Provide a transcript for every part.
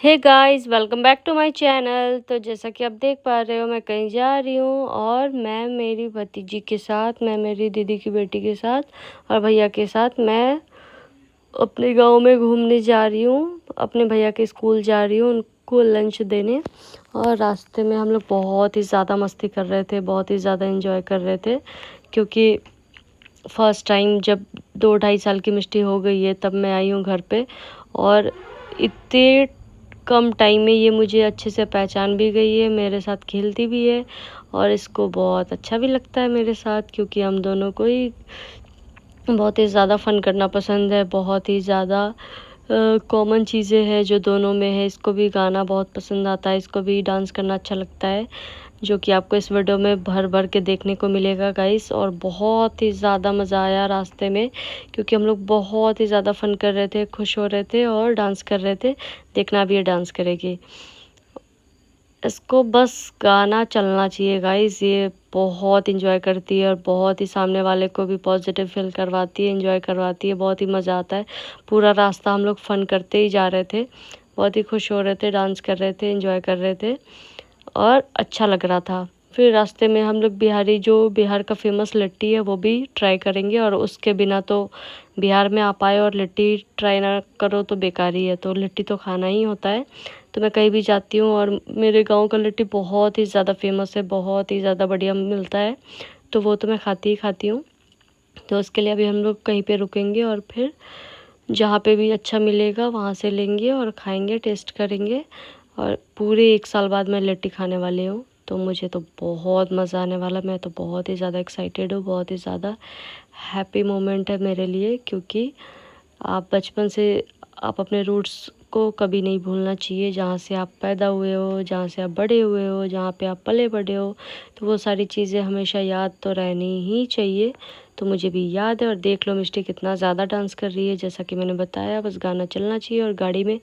Hey guys, welcome back to my channel. तो जैसा कि आप देख पा रहे हो, मैं कहीं जा रही हूँ और मैं मेरी भतीजी के साथ, मैं मेरी दीदी की बेटी के साथ और भैया के साथ मैं अपने गांव में घूमने जा रही हूँ। अपने भैया के स्कूल जा रही हूँ उनको लंच देने। और रास्ते में हम लोग बहुत ही ज़्यादा मस्ती कर रहे थे, बहुत ही ज़्यादा एंजॉय कर रहे थे, क्योंकि फर्स्ट टाइम जब 2-2.5 साल की मिष्टी हो गई है तब मैं आई हूँ घर पे। और इतने कम टाइम में ये मुझे अच्छे से पहचान भी गई है, मेरे साथ खेलती भी है और इसको बहुत अच्छा भी लगता है मेरे साथ, क्योंकि हम दोनों को ही बहुत ही ज़्यादा फ़न करना पसंद है। बहुत ही ज़्यादा कॉमन चीज़ें हैं जो दोनों में है। इसको भी गाना बहुत पसंद आता है, इसको भी डांस करना अच्छा लगता है, जो कि आपको इस वीडियो में भर भर के देखने को मिलेगा गाइस। और बहुत ही ज़्यादा मज़ा आया रास्ते में, क्योंकि हम लोग बहुत ही ज़्यादा फ़न कर रहे थे, खुश हो रहे थे और डांस कर रहे थे। देखना भी ये डांस करेगी, इसको बस गाना चलना चाहिए गाइस। ये बहुत इंजॉय करती है और बहुत ही सामने वाले को भी पॉजिटिव फील करवाती है, इंजॉय करवाती है। बहुत ही मज़ा आता है। पूरा रास्ता हम लोग फ़न करते ही जा रहे थे, बहुत ही खुश हो रहे थे, डांस कर रहे थे, इंजॉय कर रहे थे और अच्छा लग रहा था। फिर रास्ते में हम लोग बिहार का फेमस लिट्टी है वो भी ट्राई करेंगे, और उसके बिना तो बिहार में आ पाए और लिट्टी ट्राई ना करो तो बेकार ही है। तो लिट्टी तो खाना ही होता है। तो मैं कहीं भी जाती हूँ और मेरे गांव का लिट्टी बहुत ही ज़्यादा फेमस है, बहुत ही ज़्यादा बढ़िया मिलता है, तो वो तो मैं खाती ही खाती हूँ। तो उसके लिए अभी हम लोग कहीं पे रुकेंगे और फिर जहाँ पे भी अच्छा मिलेगा वहाँ से लेंगे और खाएंगे, टेस्ट करेंगे। और पूरे 1 साल बाद मैं लिट्टी खाने वाली हूँ, तो मुझे तो बहुत मज़ा आने वाला। मैं तो बहुत ही ज़्यादा एक्साइटेड हूँ, बहुत ही ज़्यादा हैप्पी मोमेंट है मेरे लिए, क्योंकि आप बचपन से आप अपने रूट्स को कभी नहीं भूलना चाहिए। जहाँ से आप पैदा हुए हो, जहाँ से आप बड़े हुए हो, जहाँ पे आप पले बड़े हो, तो वो सारी चीज़ें हमेशा याद तो रहनी ही चाहिए। तो मुझे भी याद है। और देख लो मिष्टी कितना ज़्यादा डांस कर रही है, जैसा कि मैंने बताया, बस गाना चलना चाहिए। और गाड़ी में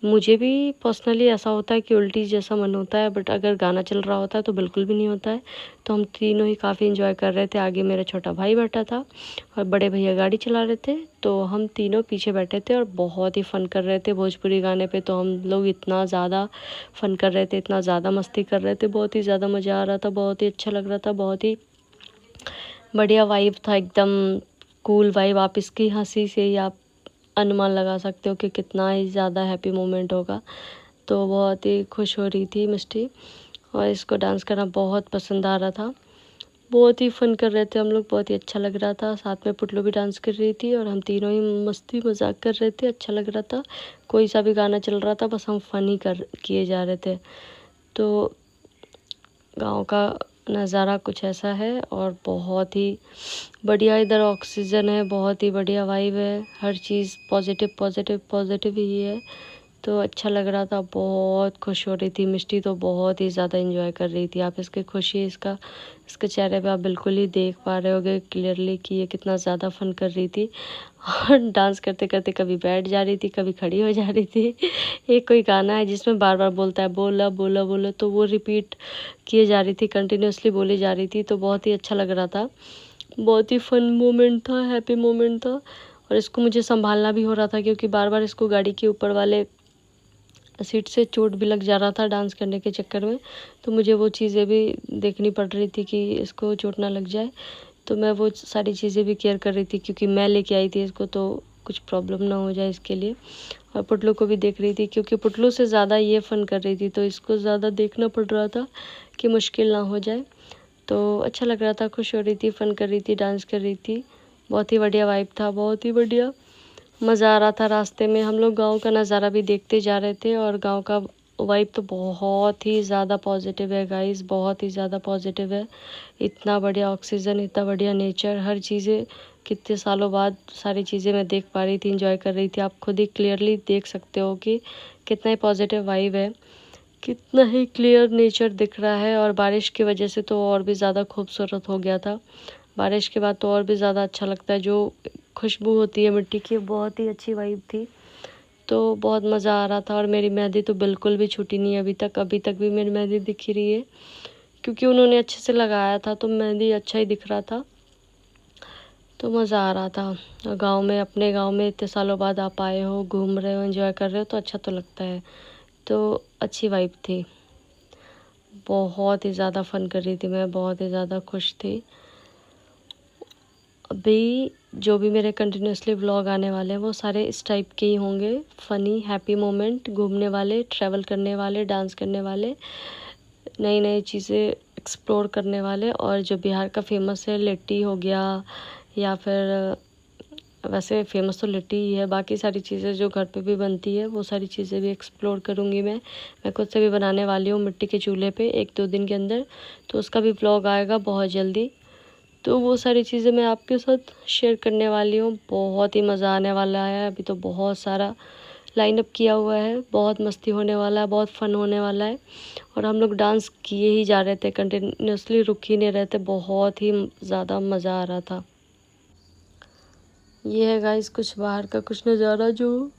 मुझे भी पर्सनली ऐसा होता है कि उल्टी जैसा मन होता है, बट अगर गाना चल रहा होता है तो बिल्कुल भी नहीं होता है। तो हम तीनों ही काफ़ी इंजॉय कर रहे थे। आगे मेरा छोटा भाई बैठा था और बड़े भैया गाड़ी चला रहे थे, तो हम तीनों पीछे बैठे थे और बहुत ही फ़न कर रहे थे। भोजपुरी गाने पे तो हम लोग इतना ज़्यादा फ़न कर रहे थे, इतना ज़्यादा मस्ती कर रहे थे, बहुत ही ज़्यादा मज़ा आ रहा था, बहुत ही अच्छा लग रहा था, बहुत ही बढ़िया वाइब था, एकदम कूल वाइब। आप इसकी हंसी से ही आप अनुमान लगा सकते हो कि कितना ही ज़्यादा हैप्पी मोमेंट होगा। तो बहुत ही खुश हो रही थी मिष्टी और इसको डांस करना बहुत पसंद आ रहा था। बहुत ही फन कर रहे थे हम लोग, बहुत ही अच्छा लग रहा था। साथ में पुटलू भी डांस कर रही थी और हम तीनों ही मस्ती मजाक कर रहे थे, अच्छा लग रहा था। कोई सा भी गाना चल रहा था, बस हम फन ही कर किए जा रहे थे। तो गांव का नज़ारा कुछ ऐसा है और बहुत ही बढ़िया इधर ऑक्सीजन है, बहुत ही बढ़िया वाइब है, हर चीज़ पॉजिटिव पॉजिटिव पॉजिटिव ही है। तो अच्छा लग रहा था, बहुत खुश हो रही थी मिष्टी, तो बहुत ही ज़्यादा एंजॉय कर रही थी। आप इसकी खुशी इसके चेहरे पे आप बिल्कुल ही देख पा रहे होगे क्लियरली कि ये कितना ज़्यादा फन कर रही थी। और डांस करते करते कभी बैठ जा रही थी, कभी खड़ी हो जा रही थी। एक कोई गाना है जिसमें बार बार बोलता है बोला बोला बोला, तो वो रिपीट किए जा रही थी, कंटिन्यूसली बोली जा रही थी। तो बहुत ही अच्छा लग रहा था, बहुत ही फन मोमेंट था, हैप्पी मोमेंट था। और इसको मुझे संभालना भी हो रहा था, क्योंकि बार बार इसको गाड़ी के ऊपर वाले सीट से चोट भी लग जा रहा था डांस करने के चक्कर में। तो मुझे वो चीज़ें भी देखनी पड़ रही थी कि इसको चोट ना लग जाए। तो मैं वो सारी चीज़ें भी केयर कर रही थी, क्योंकि मैं लेके आई थी इसको, तो कुछ प्रॉब्लम ना हो जाए इसके लिए। और पुटलू को भी देख रही थी, क्योंकि पुटलू से ज़्यादा ये फ़न कर रही थी, तो इसको ज़्यादा देखना पड़ रहा था कि मुश्किल ना हो जाए। तो अच्छा लग रहा था, खुश हो रही थी, फ़न कर रही थी, डांस कर रही थी। बहुत ही बढ़िया वाइब था, बहुत ही बढ़िया मज़ा आ रहा था। रास्ते में हम लोग गांव का नज़ारा भी देखते जा रहे थे, और गांव का वाइब तो बहुत ही ज़्यादा पॉजिटिव है गाइस, बहुत ही ज़्यादा पॉजिटिव है। इतना बढ़िया ऑक्सीजन, इतना बढ़िया नेचर, हर चीज़ें कितने सालों बाद सारी चीज़ें मैं देख पा रही थी, इंजॉय कर रही थी। आप खुद ही क्लियरली देख सकते हो कि कितना ही पॉजिटिव वाइब है, कितना ही क्लियर नेचर दिख रहा है। और बारिश की वजह से तो और भी ज़्यादा खूबसूरत हो गया था। बारिश के बाद तो और भी ज़्यादा अच्छा लगता है, जो खुशबू होती है मिट्टी की, बहुत ही अच्छी वाइब थी। तो बहुत मज़ा आ रहा था। और मेरी मेहंदी तो बिल्कुल भी छूटी नहीं अभी तक भी मेरी मेहंदी दिख ही रही है, क्योंकि उन्होंने अच्छे से लगाया था, तो मेहंदी अच्छा ही दिख रहा था। तो मज़ा आ रहा था। गांव में, अपने गांव में इतने सालों बाद आप आए हो, घूम रहे हो, एंजॉय कर रहे हो, तो अच्छा तो लगता है। तो अच्छी वाइब थी। बहुत ही ज़्यादा फ़न कर रही थी मैं, बहुत ही ज़्यादा खुश थी। अभी जो भी मेरे कंटिन्यूसली व्लॉग आने वाले हैं वो सारे इस टाइप के ही होंगे, फ़नी हैप्पी मोमेंट, घूमने वाले, ट्रैवल करने वाले, डांस करने वाले, नई नई चीज़ें एक्सप्लोर करने वाले। और जो बिहार का फेमस है लिट्टी हो गया, या फिर वैसे फेमस तो लिट्टी ही है, बाकी सारी चीज़ें जो घर पे भी बनती है वो सारी चीज़ें भी एक्सप्लोर करूँगी मैं खुद से भी बनाने वाली हूँ मिट्टी के चूल्हे पे 1-2 दिन के अंदर, तो उसका भी व्लॉग आएगा बहुत जल्दी। तो वो सारी चीज़ें मैं आपके साथ शेयर करने वाली हूँ। बहुत ही मज़ा आने वाला है, अभी तो बहुत सारा लाइनअप किया हुआ है, बहुत मस्ती होने वाला है, बहुत फ़न होने वाला है। और हम लोग डांस किए ही जा रहे थे, कंटिन्यूसली रुक ही नहीं रहे थे, बहुत ही ज़्यादा मज़ा आ रहा था। ये है गाइस कुछ बाहर का कुछ नज़ारा जो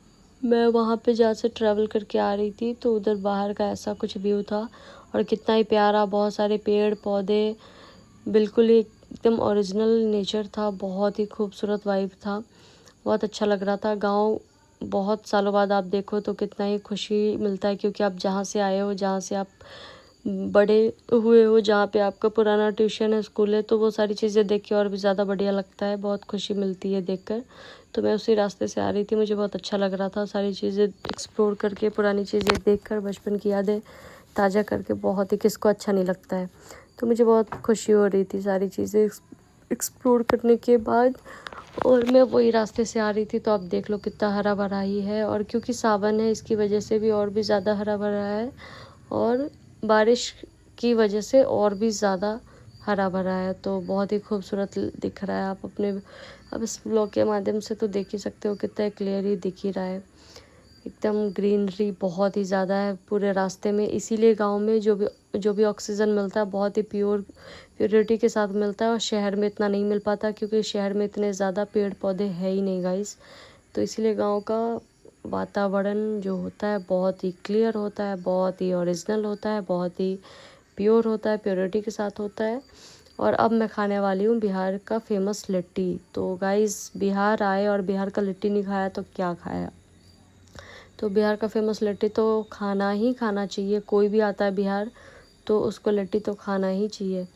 मैं वहाँ पे जहाँ से ट्रैवल करके आ रही थी, तो उधर बाहर का ऐसा कुछ व्यू था। और कितना ही प्यारा, बहुत सारे पेड़ पौधे, बिल्कुल ही एकदम ओरिजिनल नेचर था, बहुत ही खूबसूरत वाइब था, बहुत अच्छा लग रहा था। गांव बहुत सालों बाद आप देखो तो कितना ही खुशी मिलता है, क्योंकि आप जहाँ से आए हो, जहाँ से आप बड़े हुए हो, जहाँ पे आपका पुराना ट्यूशन है, स्कूल है, तो वो सारी चीज़ें देख के और भी ज़्यादा बढ़िया लगता है, बहुत खुशी मिलती है देखकर। तो मैं उसी रास्ते से आ रही थी, मुझे बहुत अच्छा लग रहा था सारी चीज़ें एक्सप्लोर करके, पुरानी चीज़ें देखकर, बचपन की यादें ताज़ा करके। बहुत ही, किसको अच्छा नहीं लगता है। तो मुझे बहुत खुशी हो रही थी सारी चीज़ें एक्सप्लोर करने के बाद। और मैं वही रास्ते से आ रही थी, तो आप देख लो कितना हरा भरा ही है। और क्योंकि सावन है इसकी वजह से भी और भी ज़्यादा हरा भरा है, और बारिश की वजह से और भी ज़्यादा हरा भरा है, तो बहुत ही खूबसूरत दिख रहा है। आप अपने अब इस ब्लॉग के माध्यम से तो देख ही सकते हो, कितना क्लियर ही दिख ही रहा है। एकदम ग्रीनरी बहुत ही ज़्यादा है पूरे रास्ते में, इसीलिए गांव में जो भी ऑक्सीजन मिलता है बहुत ही प्योरिटी के साथ मिलता है, और शहर में इतना नहीं मिल पाता, क्योंकि शहर में इतने ज़्यादा पेड़ पौधे है ही नहीं गाइस। तो इसीलिए गांव का वातावरण जो होता है बहुत ही क्लियर होता है, बहुत ही ओरिजिनल होता है, बहुत ही प्योर होता है, प्योरिटी के साथ होता है। और अब मैं खाने वाली हूँ बिहार का फेमस लिट्टी। तो गाइस बिहार आए और बिहार का लिट्टी नहीं खाया तो क्या खाया। तो बिहार का फेमस लिट्टी तो खाना ही खाना चाहिए, कोई भी आता है बिहार तो उसको लिट्टी तो खाना ही चाहिए।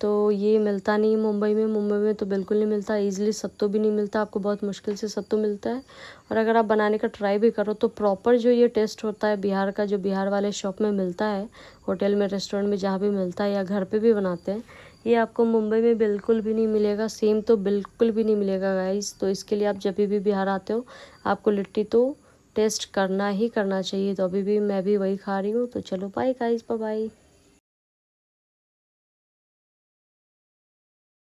तो ये मिलता नहीं मुंबई में तो बिल्कुल नहीं मिलता, ईज़िली सत्तू भी नहीं मिलता, आपको बहुत मुश्किल से सत्तू मिलता है। और अगर आप बनाने का ट्राई भी करो तो प्रॉपर जो ये टेस्ट होता है बिहार का, जो बिहार वाले शॉप में मिलता है, होटल में, रेस्टोरेंट में, जहाँ भी मिलता है, या घर पे भी बनाते हैं, ये आपको मुंबई में बिल्कुल भी नहीं मिलेगा। सेम तो बिल्कुल भी नहीं मिलेगा गाइस। तो इसके लिए आप जब भी बिहार आते हो आपको लिट्टी तो टेस्ट करना ही करना चाहिए। तो अभी भी मैं भी वही खा रही हूँ। तो चलो बाय गाइस, बाय बाय।